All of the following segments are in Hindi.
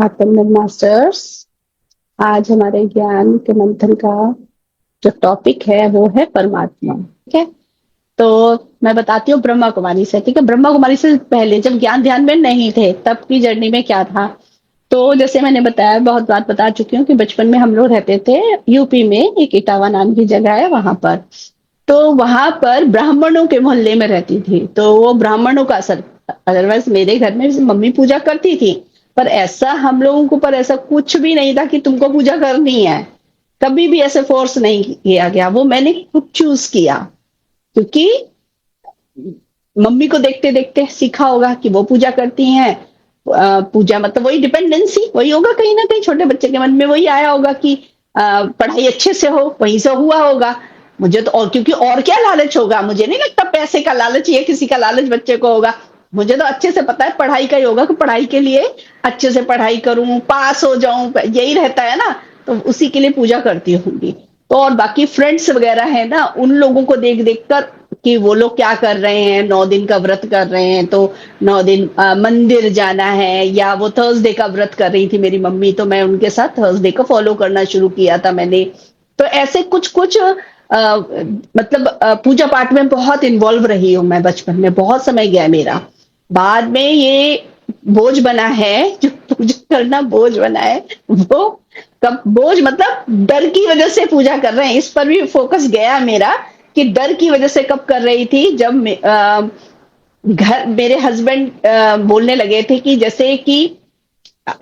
आत्मनिर्भर मास्टर्स। आज हमारे ज्ञान के मंथन का जो टॉपिक है वो है परमात्मा। ठीक है, तो मैं बताती हूँ ब्रह्मा कुमारी से। ठीक है, ब्रह्मा कुमारी से पहले जब ज्ञान ध्यान में नहीं थे तब की जर्नी में क्या था। तो जैसे मैंने बताया, बहुत बार बता चुकी हूँ कि बचपन में हम लोग रहते थे यूपी में, एक इटावा नाम की जगह है वहां पर। तो वहां पर ब्राह्मणों के मोहल्ले में रहती थी, तो वो ब्राह्मणों का असर। अदरवाइज मेरे घर में मम्मी पूजा करती थी, पर ऐसा हम लोगों के ऊपर ऐसा कुछ भी नहीं था कि तुमको पूजा करनी है। कभी भी ऐसे फोर्स नहीं किया गया, वो मैंने खुद चूज किया। क्योंकि मम्मी को देखते देखते सीखा होगा कि वो पूजा करती हैं। पूजा मतलब वही डिपेंडेंसी, वही होगा कहीं ना कहीं छोटे बच्चे के मन में वही आया होगा कि पढ़ाई अच्छे से हो, वहीं से हुआ होगा। मुझे तो और क्योंकि और क्या लालच होगा, मुझे नहीं लगता पैसे का लालच या किसी का लालच बच्चे को होगा। मुझे तो अच्छे से पता है पढ़ाई का ही होगा कि पढ़ाई के लिए अच्छे से पढ़ाई करूं, पास हो जाऊं, यही रहता है ना। तो उसी के लिए पूजा करती होंगी। तो और बाकी फ्रेंड्स वगैरह है ना, उन लोगों को देख देख कर कि वो लोग क्या कर रहे हैं, 9 दिन का व्रत कर रहे हैं, तो 9 दिन मंदिर जाना है, या वो थर्सडे का व्रत कर रही थी मेरी मम्मी, तो मैं उनके साथ थर्सडे को फॉलो करना शुरू किया था मैंने। तो ऐसे कुछ कुछ मतलब पूजा पाठ में बहुत इन्वॉल्व रही हूँ मैं, बचपन में बहुत समय गया मेरा। बाद में ये बोझ बना है, जो पूजा करना बोझ बना है वो। कब बोझ मतलब डर की वजह से पूजा कर रहे हैं, इस पर भी फोकस गया मेरा कि डर की वजह से कब कर रही थी, जब घर मेरे हस्बैंड बोलने लगे थे कि जैसे कि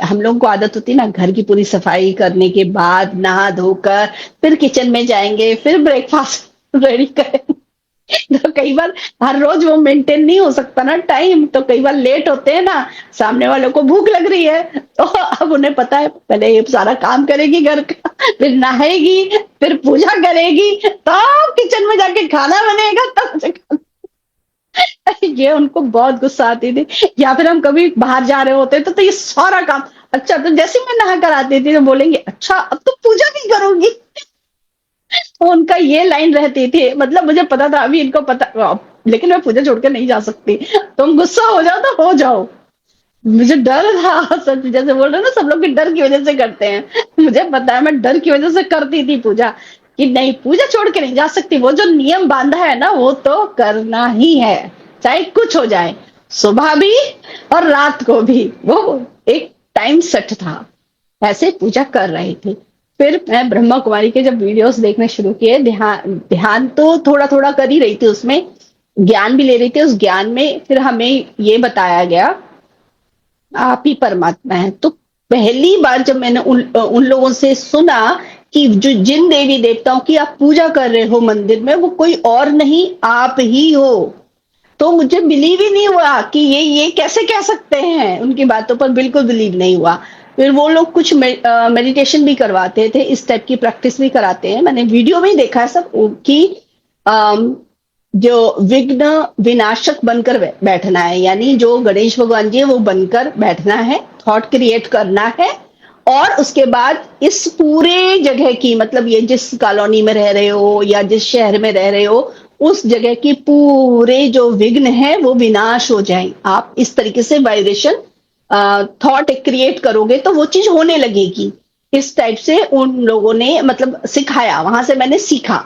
हम लोगों को आदत होती है ना, घर की पूरी सफाई करने के बाद नहा धोकर फिर किचन में जाएंगे, फिर ब्रेकफास्ट रेडी करेंगे। तो कई बार हर रोज वो मेंटेन नहीं हो सकता ना टाइम, तो कई बार लेट होते हैं ना, सामने वालों को भूख लग रही है, तो अब उन्हें पता है पहले ये सारा काम करेगी घर का, फिर नहाएगी, फिर पूजा करेगी, तब किचन में जाके खाना बनेगा, तब से ये उनको बहुत गुस्सा आती थी। या फिर हम कभी बाहर जा रहे होते तो ये सारा काम। अच्छा, तो जैसे मैं नहा कर आती थी तो बोलेंगे अच्छा अब तो पूजा नहीं करोगी। तो उनका ये लाइन रहती थी, मतलब मुझे पता था अभी इनको पता, लेकिन मैं पूजा छोड़कर नहीं जा सकती। तुम गुस्सा हो जाओ तो हो जाओ, मुझे डर था सच, जैसे बोल रहे हो ना सब लोग भी डर की वजह से करते हैं, मुझे पता है मैं डर की वजह से करती थी पूजा, कि नहीं पूजा छोड़ के नहीं जा सकती, वो जो नियम बांधा है ना वो तो करना ही है, चाहे कुछ हो जाए। सुबह भी और रात को भी वो एक टाइम सेट था, ऐसे पूजा कर रही थी। फिर मैं ब्रह्मा कुमारी के जब वीडियोस देखने शुरू किए, ध्यान ध्यान तो थोड़ा थोड़ा कर ही रही थी उसमें, ज्ञान भी ले रही थी। उस ज्ञान में फिर हमें ये बताया गया आप ही परमात्मा है। तो पहली बार जब मैंने उन लोगों से सुना कि जो जिन देवी देवताओं की आप पूजा कर रहे हो मंदिर में, वो कोई और नहीं आप ही हो, तो मुझे बिलीव ही नहीं हुआ कि ये कैसे कह सकते हैं, उनकी बातों पर बिल्कुल बिलीव नहीं हुआ। फिर वो लोग कुछ मेडिटेशन भी करवाते थे, इस टाइप की प्रैक्टिस भी कराते हैं, मैंने वीडियो में ही देखा है सब कि जो विघ्न विनाशक बनकर बैठना है, यानी जो गणेश भगवान जी है वो बनकर बैठना है, थॉट क्रिएट करना है। और उसके बाद इस पूरे जगह की, मतलब ये जिस कॉलोनी में रह रहे हो या जिस शहर में रह रहे हो, उस जगह की पूरे जो विघ्न है वो विनाश हो जाए। आप इस तरीके से वाइब्रेशन थॉट क्रिएट करोगे तो वो चीज होने लगेगी। इस टाइप से उन लोगों ने मतलब सिखाया, वहां से मैंने सीखा।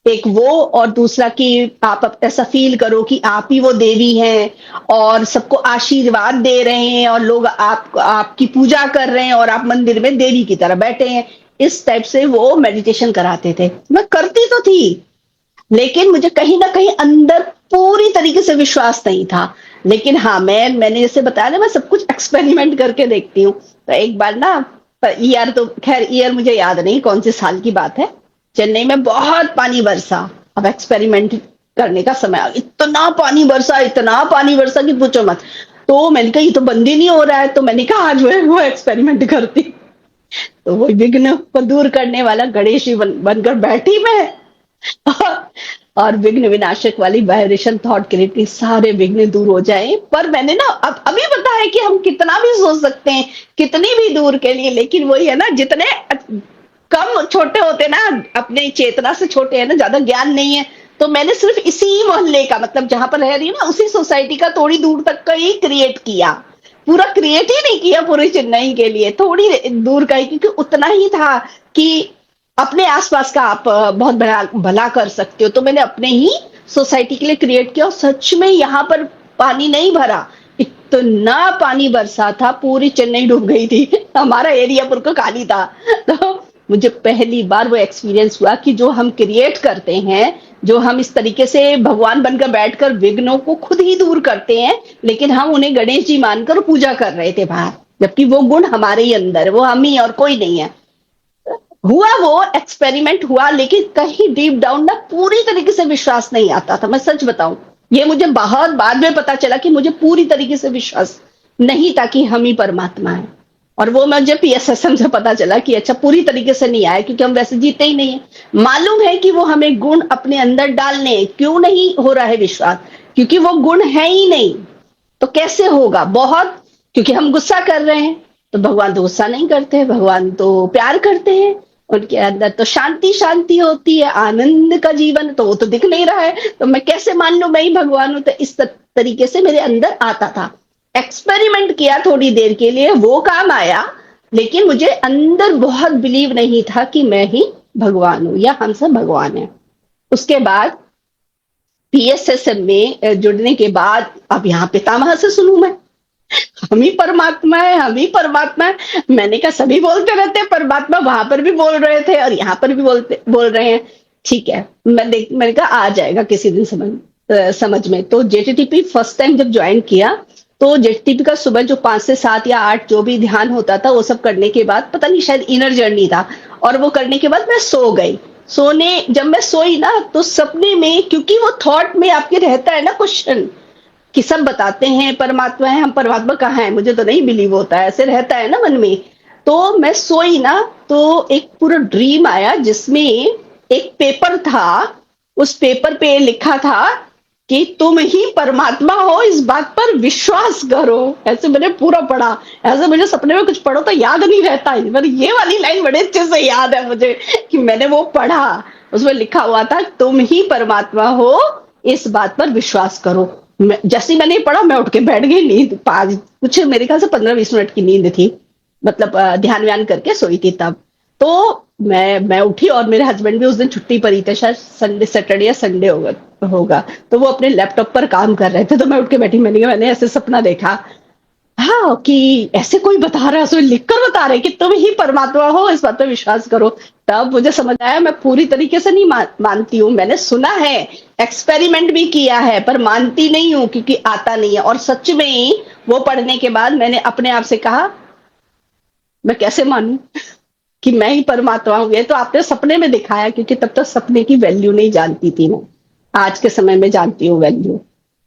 एक वो, और दूसरा कि आप ऐसा फील करो कि आप ही वो देवी हैं और सबको आशीर्वाद दे रहे हैं, और लोग आपकी पूजा कर रहे हैं और आप मंदिर में देवी की तरह बैठे हैं। इस टाइप से वो मेडिटेशन कराते थे, मैं करती तो थी, लेकिन मुझे कहीं ना कहीं अंदर पूरी तरीके से विश्वास नहीं था। लेकिन हाँ, मैंने जैसे बताया ना, मैं सब कुछ एक्सपेरिमेंट करके देखती हूँ। तो एक बार ना, ईयर तो खैर ईयर मुझे याद नहीं कौन से साल की बात है, चेन्नई में बहुत पानी बरसा। अब एक्सपेरिमेंट करने का समय आ गया, इतना पानी बरसा, इतना पानी बरसा कि पूछो मत। तो मैंने कहा ये तो बंद ही नहीं हो रहा है, तो मैंने कहा आज वो एक्सपेरिमेंट करती। तो वो विघ्न को दूर करने वाला गणेश जी बनकर बैठी मैं, और विघ्न विनाशक वाली वाइब्रेशन थॉट क्रिएट की सारे विघ्न दूर हो जाए। पर मैंने ना अब अभी पता है कि हम कितना भी सोच सकते हैं, कितनी भी दूर के लिए, लेकिन वही है ना, जितने कम छोटे होते ना, अपने चेतना से छोटे हैं ना, ज्यादा ज्ञान नहीं है। तो मैंने सिर्फ इसी मोहल्ले का, मतलब जहां पर रह रही हूँ ना, उसी सोसाइटी का थोड़ी दूर तक का ही क्रिएट किया। पूरा क्रिएट ही नहीं किया पूरी चेन्नई के लिए, थोड़ी दूर का ही, क्योंकि उतना ही था कि अपने आसपास का आप बहुत भला भला कर सकते हो, तो मैंने अपने ही सोसाइटी के लिए क्रिएट किया। और सच में यहाँ पर पानी नहीं भरा, इतना पानी बरसा था, पूरी चेन्नई डूब गई थी। हमारा एरिया पूरा खाली था। तो मुझे पहली बार वो एक्सपीरियंस हुआ कि जो हम क्रिएट करते हैं, जो हम इस तरीके से भगवान बनकर बैठकर विघ्नों को खुद ही दूर करते हैं, लेकिन हम उन्हें गणेश जी मानकर पूजा कर रहे थे बाहर, जबकि वो गुण हमारे ही अंदर है, वो हम ही और कोई नहीं है। हुआ वो एक्सपेरिमेंट हुआ, लेकिन कहीं डीप डाउन ना पूरी तरीके से विश्वास नहीं आता था, मैं सच बताऊं। ये मुझे बहुत बाद में पता चला कि मुझे पूरी तरीके से विश्वास नहीं था कि हम ही परमात्मा है। और वो मुझे पीएसएसएम से पता चला कि अच्छा पूरी तरीके से नहीं आया, क्योंकि हम वैसे जीते ही नहीं है। मालूम है कि वो हमें गुण अपने अंदर डालने, क्यों नहीं हो रहा है विश्वास, क्योंकि वो गुण है ही नहीं। तो कैसे होगा, बहुत, क्योंकि हम गुस्सा कर रहे हैं, तो भगवान तो गुस्सा नहीं करते, भगवान तो प्यार करते हैं। उनके अंदर तो शांति शांति होती है, आनंद का जीवन, तो वो तो दिख नहीं रहा है, तो मैं कैसे मान लूं मैं ही भगवान हूं। तो इस तरीके से मेरे अंदर आता था। एक्सपेरिमेंट किया थोड़ी देर के लिए, वो काम आया, लेकिन मुझे अंदर बहुत बिलीव नहीं था कि मैं ही भगवान हूं या हम सब भगवान है। उसके बाद पीएसएसएम में जुड़ने के बाद अब यहाँ पितामह से सुनूं मैं, हम ही परमात्मा है, हम ही परमात्मा है। मैंने कहा सभी बोलते रहते हैं परमात्मा, वहां पर भी बोल रहे थे और यहाँ पर भी बोल रहे हैं। ठीक है, मैंने कहा आ जाएगा किसी दिन समझ में। तो जेटीटीपी फर्स्ट टाइम जब ज्वाइन किया, तो जेटीटीपी का सुबह जो 5 से 7 या 8 जो भी ध्यान होता था, वो सब करने के बाद, पता नहीं शायद इनर जर्नी था, और वो करने के बाद मैं सो गई। जब मैं सोई ना, तो सपने में, क्योंकि वो थॉट में आपके रहता है ना क्वेश्चन, कि सब बताते हैं परमात्मा है, हम परमात्मा कहाँ है, मुझे तो नहीं बिलीव होता है, ऐसे रहता है ना मन में। तो मैं सोई ना, तो एक पूरा ड्रीम आया जिसमें एक पेपर था, उस पेपर पे लिखा था कि तुम ही परमात्मा हो, इस बात पर विश्वास करो। ऐसे मैंने पूरा पढ़ा। ऐसे मुझे सपने में कुछ पढ़ो तो याद नहीं रहता है, पर ये वाली लाइन बड़े अच्छे से याद है मुझे कि मैंने वो पढ़ा। उसमें लिखा हुआ था तुम ही परमात्मा हो, इस बात पर विश्वास करो। जैसे मैंने पढ़ा, मैं उठ के बैठ गई। नींद कुछ मेरे ख्याल से 15-20 मिनट की नींद थी, मतलब ध्यान व्यान करके सोई थी तब। तो मैं उठी, और मेरे हस्बैंड भी उस दिन छुट्टी पर ही थे, शायद संडे, सैटरडे या संडे होगा। तो वो अपने लैपटॉप पर काम कर रहे थे, तो मैं उठ के बैठी। मैंने ऐसे सपना देखा, हाँ, कि ऐसे कोई बता रहा है, उसमें लिखकर बता रहे कि तुम ही परमात्मा हो, इस बात पे विश्वास करो। तब मुझे समझ आया मैं पूरी तरीके से नहीं मानती हूँ। मैंने सुना है, एक्सपेरिमेंट भी किया है, पर मानती नहीं हूँ क्योंकि आता नहीं है। और सच में ही वो पढ़ने के बाद मैंने अपने आप से कहा, मैं कैसे मानूं कि मैं ही परमात्मा हूँ। ये तो आपने सपने में दिखाया, क्योंकि तब तक सपने की वैल्यू नहीं जानती थी मैं। आज के समय में जानती हूँ वैल्यू।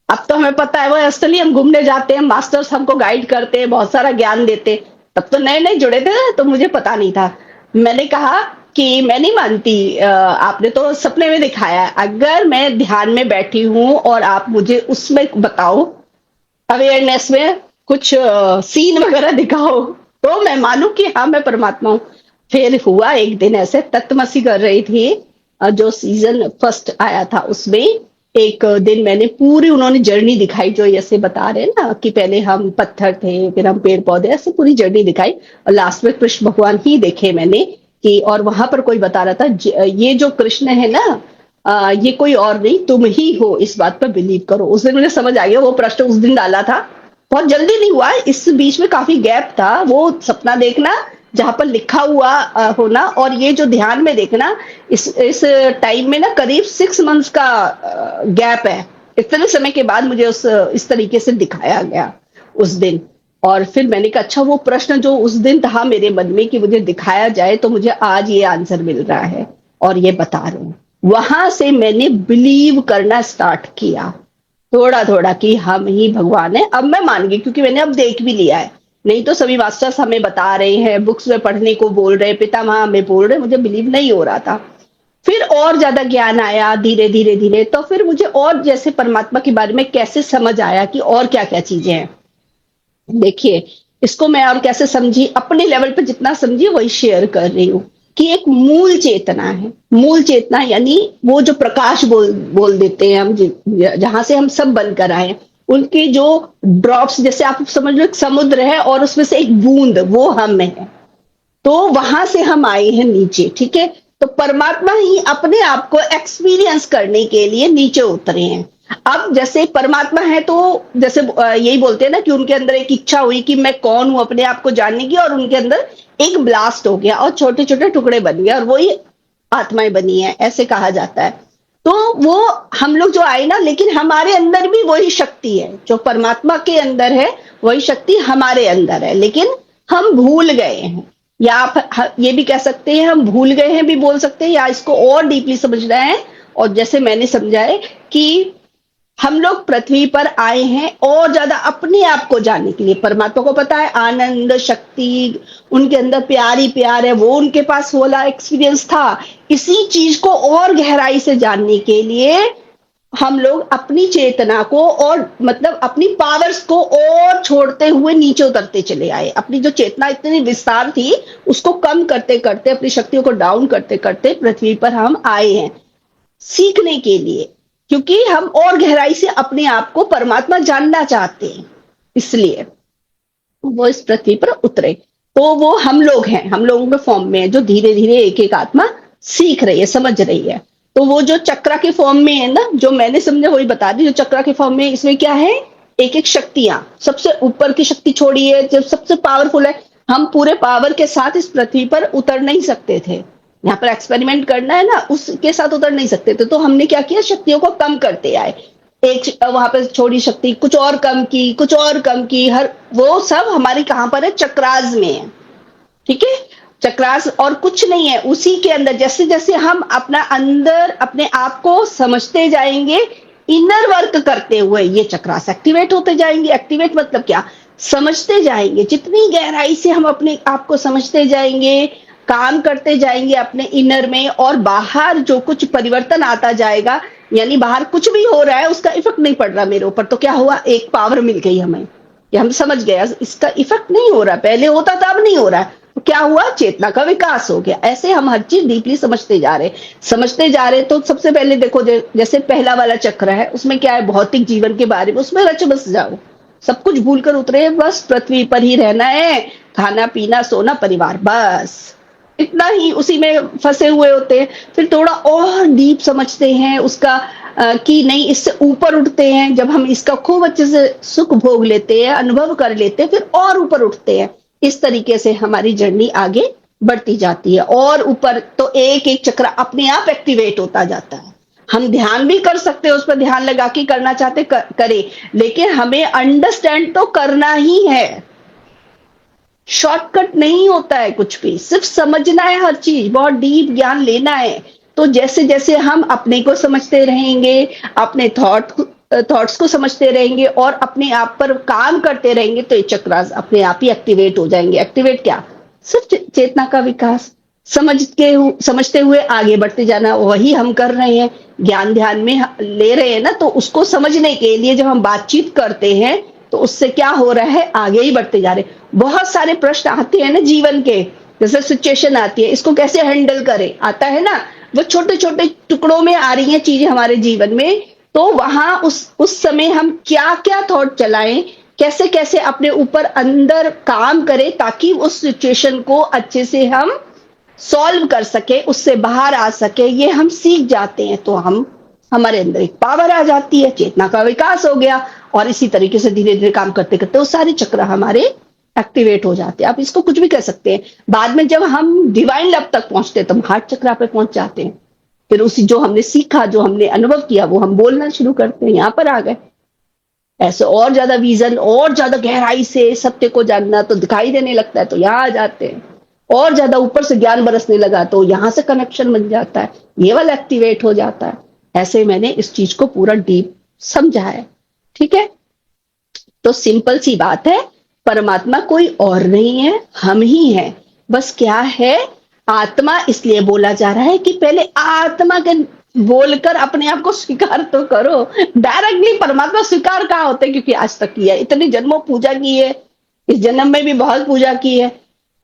अब तो हमें पता है, वो असली हम घूमने जाते हैं, मास्टर्स हमको गाइड करते हैं, बहुत सारा ज्ञान देते। तब तो नए नए जुड़े थे, तो मुझे पता नहीं था। मैंने कहा कि मैं नहीं मानती, आपने तो सपने में दिखाया है। अगर मैं ध्यान में बैठी हूँ और आप मुझे उसमें बताओ, अवेयरनेस में कुछ सीन वगैरह दिखाओ, तो मैं मानू कि हाँ मैं परमात्मा हूँ। फिर हुआ एक दिन ऐसे, तत्वमसी कर रही थी, जो सीजन फर्स्ट आया था उसमें एक दिन मैंने पूरी, उन्होंने जर्नी दिखाई, जो ऐसे बता रहे हैं ना कि पहले हम पत्थर थे, फिर हम पेड़ पौधे, ऐसे पूरी जर्नी दिखाई। और लास्ट में कृष्ण भगवान ही देखे मैंने कि, और वहां पर कोई बता रहा था ये जो कृष्ण है ना, ये कोई और नहीं, तुम ही हो, इस बात पर बिलीव करो। उस दिन मुझे समझ आ गया। वो प्रश्न उस दिन डाला था, बहुत जल्दी नहीं हुआ, इस बीच में काफी गैप था। वो सपना देखना जहां पर लिखा हुआ होना, और ये जो ध्यान में देखना, इस टाइम में ना करीब 6 मंथ्स का गैप है। इतने समय के बाद मुझे इस तरीके से दिखाया गया उस दिन। और फिर मैंने कहा अच्छा, वो प्रश्न जो उस दिन था मेरे मन में कि मुझे दिखाया जाए, तो मुझे आज ये आंसर मिल रहा है और ये बता रहे हैं। वहां से मैंने बिलीव करना स्टार्ट किया थोड़ा थोड़ा कि हम ही भगवान है। अब मैं मान गई, क्योंकि मैंने अब देख भी लिया है। नहीं तो सभी मास्टर्स हमें बता रहे हैं, बुक्स में पढ़ने को बोल रहे, पितामह हमें बोल रहे, मुझे बिलीव नहीं हो रहा था। फिर और ज्यादा ज्ञान आया धीरे धीरे धीरे, तो फिर मुझे और जैसे परमात्मा के बारे में कैसे समझ आया कि और क्या क्या चीजें हैं। देखिए, इसको मैं और कैसे समझी, अपने लेवल पे जितना समझी वही शेयर कर रही हूँ कि एक मूल चेतना है। मूल चेतना यानी वो जो प्रकाश बोल देते हैं हम, जहां से हम सब बनकर आए, उनकी जो ड्रॉप्स, जैसे आप समझ लो एक समुद्र है और उसमें से एक बूंद, वो हम है। तो वहां से हम आए हैं नीचे, ठीक है। तो परमात्मा ही अपने आप को एक्सपीरियंस करने के लिए नीचे उतरे हैं। अब जैसे परमात्मा है तो जैसे यही बोलते हैं ना कि उनके अंदर एक इच्छा हुई कि मैं कौन हूं अपने आप को जानने की, और उनके अंदर एक ब्लास्ट हो गया और छोटे छोटे टुकड़े बन गए और वही आत्माएं बनी है, ऐसे कहा जाता है। तो वो हम लोग जो आए ना, लेकिन हमारे अंदर भी वही शक्ति है, जो परमात्मा के अंदर है वही शक्ति हमारे अंदर है, लेकिन हम भूल गए हैं। या आप ये भी कह सकते हैं हम भूल गए हैं भी बोल सकते हैं, या इसको और डीपली समझना है। और जैसे मैंने समझा है कि हम लोग पृथ्वी पर आए हैं और ज्यादा अपने आप को जानने के लिए। परमात्मा को पता है आनंद शक्ति उनके अंदर प्यार ही प्यार है, वो उनके पास वाला एक्सपीरियंस था। इसी चीज को और गहराई से जानने के लिए हम लोग अपनी चेतना को और मतलब अपनी पावर्स को और छोड़ते हुए नीचे उतरते चले आए। अपनी जो चेतना इतनी विस्तार थी उसको कम करते करते, अपनी शक्तियों को डाउन करते करते पृथ्वी पर हम आए हैं सीखने के लिए, क्योंकि हम और गहराई से अपने आप को परमात्मा जानना चाहते हैं, इसलिए वो इस पृथ्वी पर उतरे। तो वो हम लोग हैं, हम लोगों के फॉर्म में है, जो धीरे धीरे एक एक आत्मा सीख रही है, समझ रही है। तो वो जो चक्रा के फॉर्म में है ना, जो मैंने समझा वही बता दी। जो चक्रा के फॉर्म में, इसमें क्या है, एक एक शक्तियां, सबसे ऊपर की शक्ति छोड़िए, जब सबसे पावरफुल है। हम पूरे पावर के साथ इस पृथ्वी पर उतर नहीं सकते थे, यहाँ पर एक्सपेरिमेंट करना है ना, उसके साथ उतर नहीं सकते थे। तो हमने क्या किया, शक्तियों को कम करते आए। एक वहां पर छोड़ी शक्ति, कुछ और कम की, कुछ और कम की, हर वो सब हमारी कहां पर है, चक्रास में है, ठीक है। चक्रास और कुछ नहीं है, उसी के अंदर जैसे जैसे हम अपना अंदर अपने आप को समझते जाएंगे, इनर वर्क करते हुए ये चक्रास एक्टिवेट होते जाएंगे। एक्टिवेट मतलब क्या, समझते जाएंगे। जितनी गहराई से हम अपने आप को समझते जाएंगे, काम करते जाएंगे अपने इनर में, और बाहर जो कुछ परिवर्तन आता जाएगा, यानी बाहर कुछ भी हो रहा है उसका इफेक्ट नहीं पड़ रहा मेरे ऊपर, तो क्या हुआ, एक पावर मिल गई हमें, कि हम समझ गए इसका इफेक्ट नहीं हो रहा, पहले होता था अब नहीं हो रहा है। तो क्या हुआ, चेतना का विकास हो गया। ऐसे हम हर चीज डीपली समझते जा रहे, समझते जा रहे। तो सबसे पहले देखो, जैसे पहला वाला चक्र है, उसमें क्या है, भौतिक जीवन के बारे में, उसमें रच बस जाओ, सब कुछ भूल कर उतरे, बस पृथ्वी पर ही रहना है, खाना पीना सोना परिवार, बस इतना ही उसी में फंसे हुए होते हैं। फिर थोड़ा और डीप समझते हैं उसका, कि नहीं, इससे ऊपर उठते हैं। जब हम इसका खूब अच्छे से सुख भोग लेते हैं, अनुभव कर लेते हैं, फिर और ऊपर उठते हैं। इस तरीके से हमारी जर्नी आगे बढ़ती जाती है, और ऊपर तो एक एक चक्र अपने आप एक्टिवेट होता जाता है। हम ध्यान भी कर सकते हैं, उस पर ध्यान लगा के करना चाहते करें, लेकिन हमें अंडरस्टैंड तो करना ही है। शॉर्टकट नहीं होता है कुछ भी, सिर्फ समझना है, हर चीज बहुत डीप ज्ञान लेना है। तो जैसे जैसे हम अपने को समझते रहेंगे, अपने थॉट्स को समझते रहेंगे और अपने आप पर काम करते रहेंगे, तो ये चक्रास अपने आप ही एक्टिवेट हो जाएंगे। एक्टिवेट क्या, सिर्फ चेतना का विकास, समझते हुए आगे बढ़ते जाना, वही हम कर रहे हैं। ज्ञान ध्यान में ले रहे हैं ना, तो उसको समझने के लिए जब हम बातचीत करते हैं, तो उससे क्या हो रहा है, आगे ही बढ़ते जा रहे। बहुत सारे प्रश्न आते हैं ना जीवन के, जैसे सिचुएशन आती है, इसको कैसे हैंडल करें, आता है ना। वो छोटे छोटे टुकड़ों में आ रही हैं चीजें हमारे जीवन में, तो वहां उस समय हम क्या क्या थॉट चलाएं, कैसे कैसे अपने ऊपर अंदर काम करें, ताकि उस सिचुएशन को अच्छे से हम सॉल्व कर सके, उससे बाहर आ सके, ये हम सीख जाते हैं। तो हम हमारे अंदर एक पावर आ जाती है, चेतना का विकास हो गया, और इसी तरीके से धीरे धीरे काम करते करते वो सारे चक्र हमारे एक्टिवेट हो जाते हैं। आप इसको कुछ भी कह सकते हैं। बाद में जब हम डिवाइन लव तक पहुंचते हैं, तो हम हार्ट चक्र पे पहुंच जाते हैं। फिर उसी जो हमने सीखा, जो हमने अनुभव किया, वो हम बोलना शुरू करते हैं, यहां पर आ गए। ऐसे और ज्यादा विजन, और ज्यादा गहराई से सत्य को जानना तो दिखाई देने लगता है, तो यहाँ आ जाते हैं। और ज्यादा ऊपर से ज्ञान बरसने लगा, तो यहां से कनेक्शन बन जाता है, ये वाला एक्टिवेट हो जाता है। ऐसे मैंने इस चीज को पूरा डीप समझा है, ठीक है। तो सिंपल सी बात है, परमात्मा कोई और नहीं है, हम ही हैं। बस क्या है, आत्मा इसलिए बोला जा रहा है कि पहले आत्मा के बोलकर अपने आप को स्वीकार तो करो। डायरेक्टली परमात्मा स्वीकार कहाँ होते, क्योंकि आज तक किया, इतने जन्मों पूजा की है, इस जन्म में भी बहुत पूजा की है,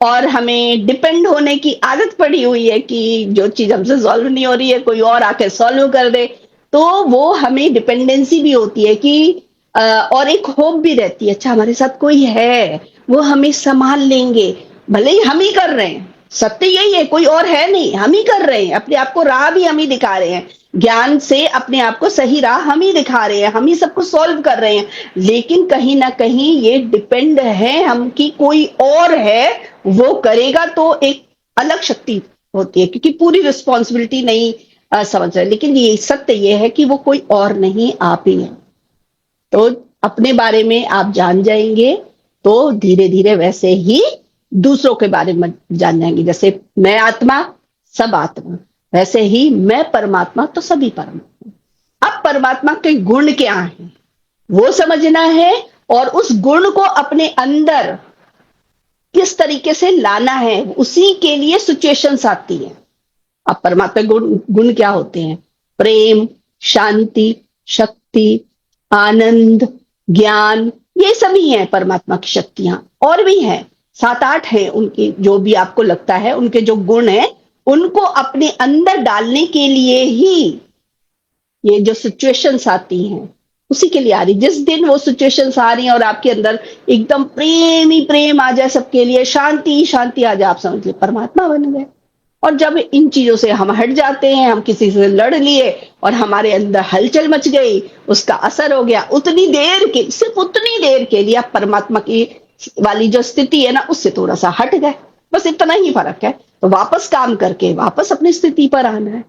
और हमें डिपेंड होने की आदत पड़ी हुई है कि जो चीज हमसे सॉल्व नहीं हो रही है, कोई और आके सॉल्व कर दे। तो वो हमें डिपेंडेंसी भी होती है कि और एक होप भी रहती है, अच्छा हमारे साथ कोई है, वो हमें संभाल लेंगे, भले ही हम ही कर रहे हैं, सत्य यही है, कोई और है नहीं, हम ही कर रहे हैं, अपने आप को राह भी हम ही दिखा रहे हैं, ज्ञान से अपने आप को सही राह हम ही दिखा रहे हैं, हम ही सबको सॉल्व कर रहे हैं, लेकिन कहीं ना कहीं ये डिपेंड है हम कि कोई और है, वो करेगा, तो एक अलग शक्ति होती है, क्योंकि पूरी रिस्पॉन्सिबिलिटी नहीं समझ रहे, लेकिन ये सत्य ये है कि वो कोई और नहीं, आप ही है। तो अपने बारे में आप जान जाएंगे, तो धीरे धीरे वैसे ही दूसरों के बारे में जान जाएंगे, जैसे मैं आत्मा, सब आत्मा, वैसे ही मैं परमात्मा, तो सभी परमात्मा। अब परमात्मा के गुण क्या हैं वो समझना है, और उस गुण को अपने अंदर किस तरीके से लाना है, उसी के लिए सिचुएशंस आती है। अब परमात्मा गुण क्या होते हैं? प्रेम, शांति, शक्ति, आनंद, ज्ञान, ये सभी हैं परमात्मा की शक्तियां, और भी हैं, 7-8 हैं उनकी, जो भी आपको लगता है उनके जो गुण हैं, उनको अपने अंदर डालने के लिए ही ये जो सिचुएशंस आती हैं, उसी के लिए आ रही। जिस दिन वो सिचुएशंस आ रही हैं और आपके अंदर एकदम प्रेम ही प्रेम आ जाए, सबके लिए शांति ही शांति आ जाए, आप समझ लीजिए परमात्मा बन गए। और जब इन चीजों से हम हट जाते हैं, हम किसी से लड़ लिए और हमारे अंदर हलचल मच गई, उसका असर हो गया, उतनी देर के, सिर्फ उतनी देर के लिए आप परमात्मा की वाली जो स्थिति है ना, उससे थोड़ा सा हट गए, बस इतना ही फर्क है। तो वापस काम करके वापस अपनी स्थिति पर आना है,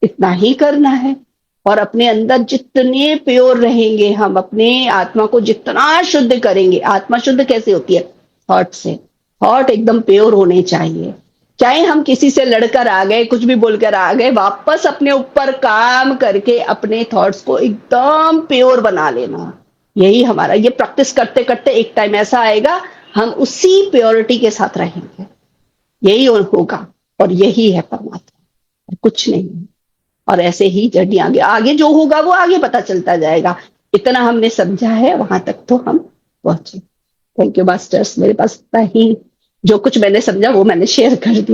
इतना ही करना है। और अपने अंदर जितने प्योर रहेंगे, हम अपने आत्मा को जितना शुद्ध करेंगे, आत्मा शुद्ध कैसे होती है? थॉट से। थॉट एकदम प्योर होने चाहिए। चाहे हम किसी से लड़कर आ गए, कुछ भी बोलकर आ गए, वापस अपने ऊपर काम करके अपने थॉट्स को एकदम प्योर बना लेना, यही हमारा, ये प्रैक्टिस करते करते एक टाइम ऐसा आएगा, हम उसी प्योरिटी के साथ रहेंगे, यही होगा, और यही है परमात्मा, कुछ नहीं। और ऐसे ही जर्नी आगे आगे जो होगा वो आगे पता चलता जाएगा। इतना हमने समझा है, वहां तक तो हम पहुंचे। थैंक यू मास्टर्स, मेरे पास इतना ही, जो कुछ मैंने समझा वो मैंने शेयर कर दिया।